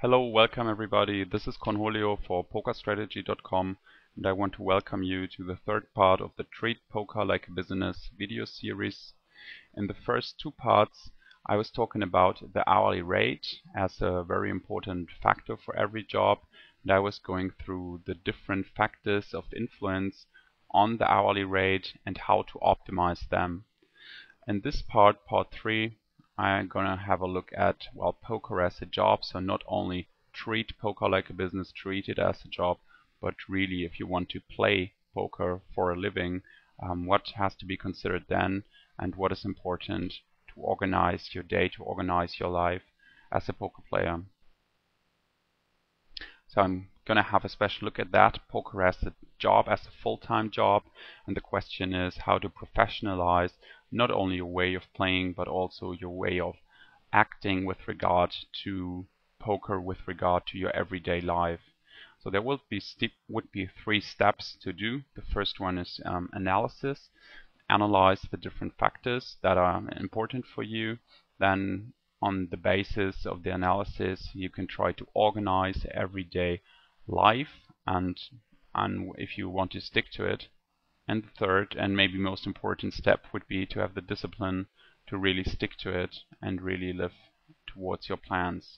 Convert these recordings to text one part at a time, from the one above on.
Hello, welcome everybody. This is Cornholio for PokerStrategy.com, and I want to welcome you to the third part of the Treat Poker Like a Business video series. In the first two parts, I was talking about the hourly rate as a very important factor for every job, and I was going through the different factors of influence on the hourly rate and how to optimize them. In this part 3, I'm gonna have a look at, well, poker as a job. So not only treat poker like a business, treat it as a job, but really if you want to play poker for a living, what has to be considered then, and what is important to organize your day, to organize your life as a poker player. So I'm gonna have a special look at that, poker as a job, as a full-time job, and the question is how to professionalize not only your way of playing but also your way of acting with regard to poker, with regard to your everyday life. So there would be 3 steps to do. The first one is analysis. Analyze the different factors that are important for you. Then on the basis of the analysis, you can try to organize everyday life and if you want to stick to it. And the third and maybe most important step would be to have the discipline to really stick to it and really live towards your plans.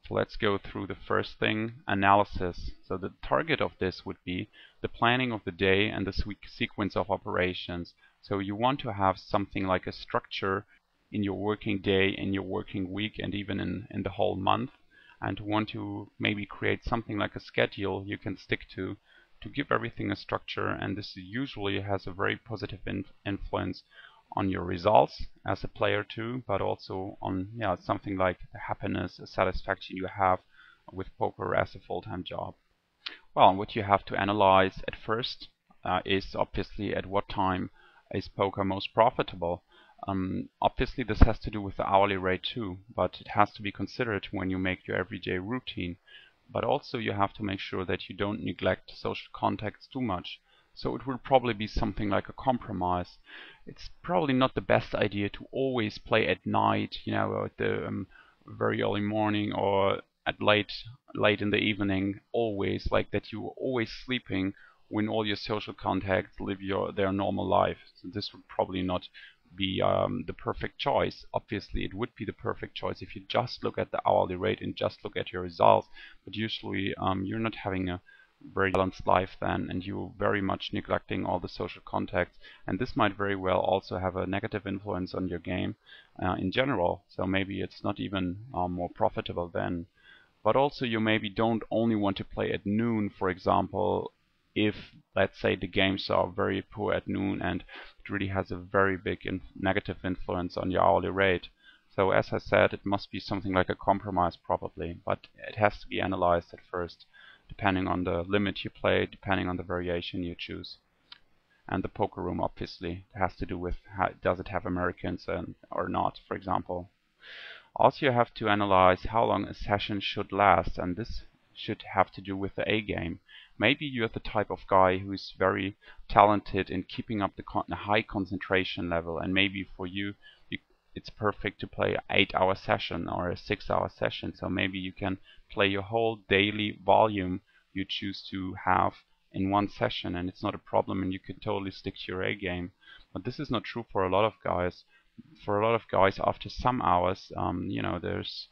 So let's go through the first thing, analysis. So the target of this would be the planning of the day and the sequence of operations. So you want to have something like a structure in your working day, in your working week, and even in the whole month, and want to maybe create something like a schedule you can stick to give everything a structure. And this usually has a very positive influence on your results as a player too, but also on something like the happiness, satisfaction you have with poker as a full-time job. Well, what you have to analyze at first is obviously at what time is poker most profitable. Obviously this has to do with the hourly rate too, but it has to be considered when you make your everyday routine. But also you have to make sure that you don't neglect social contacts too much. So it will probably be something like a compromise. It's probably not the best idea to always play at night, or at the very early morning, or at late in the evening, always like that you are always sleeping when all your social contacts live their normal life. So this would probably not be the perfect choice. Obviously it would be the perfect choice if you just look at the hourly rate and just look at your results, but usually you're not having a very balanced life then, and you're very much neglecting all the social contacts, and this might very well also have a negative influence on your game in general. So maybe it's not even more profitable then. But also you maybe don't only want to play at noon, for example, if let's say the games are very poor at noon and it really has a very big negative influence on your hourly rate. So as I said, it must be something like a compromise probably, but it has to be analyzed at first, depending on the limit you play, depending on the variation you choose. And the poker room obviously has to do with does it have Americans or not, for example. Also you have to analyze how long a session should last, and this should have to do with the A game. Maybe you're the type of guy who is very talented in keeping up the high concentration level, and maybe for you it's perfect to play an 8-hour session or a 6-hour session. So maybe you can play your whole daily volume you choose to have in one session, and it's not a problem, and you can totally stick to your A game. But this is not true for a lot of guys. For a lot of guys, after some hours, there's